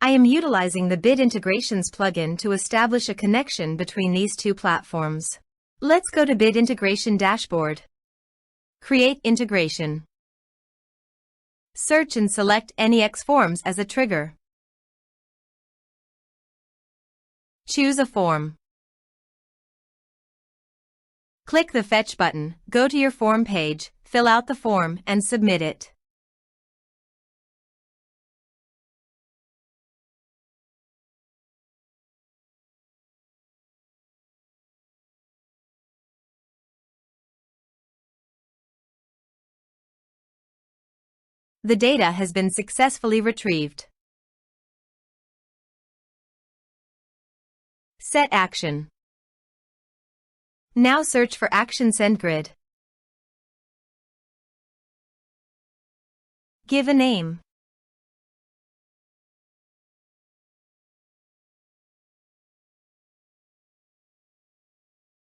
I am utilizing the Bid Integrations plugin to establish a connection between these two platforms. Let's go to Bid Integration Dashboard. Create integration. Search and select NEX Forms as a trigger. Choose a form. Click the Fetch button, go to your form page, fill out the form, and submit it. The data has been successfully retrieved. Set action. Now search for Action SendGrid. Give a name.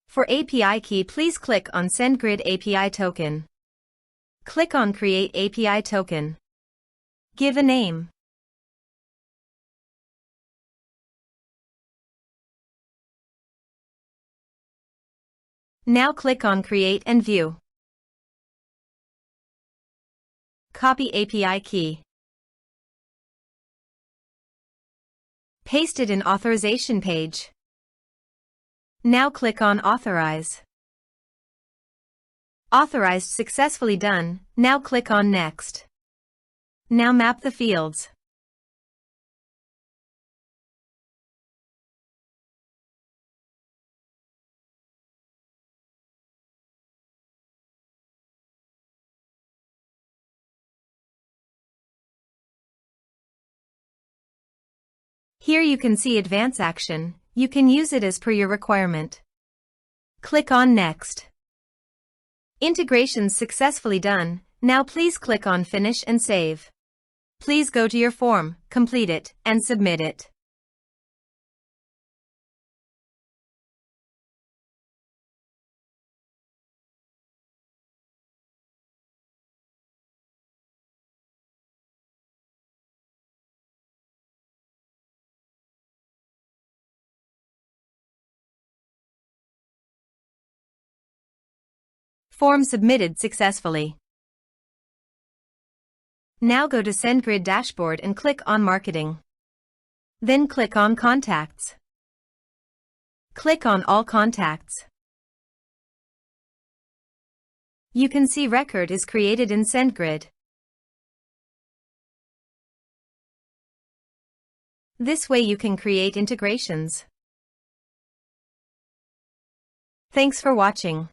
For API key, please click on SendGrid API token. Click on Create API token. Give a name. Now click on Create and View. Copy API key. Paste it in authorization page. Now click on Authorize. Authorized successfully done. Now click on Next. Now map the fields. Here you can see Advance Action. You can use it as per your requirement. Click on Next. Integrations successfully done. Now please click on Finish and Save. Please go to your form, complete it, and submit it. Form submitted successfully. Now go to SendGrid Dashboard and click on Marketing. Then click on Contacts. Click on All Contacts. You can see record is created in SendGrid. This way you can create integrations. Thanks for watching.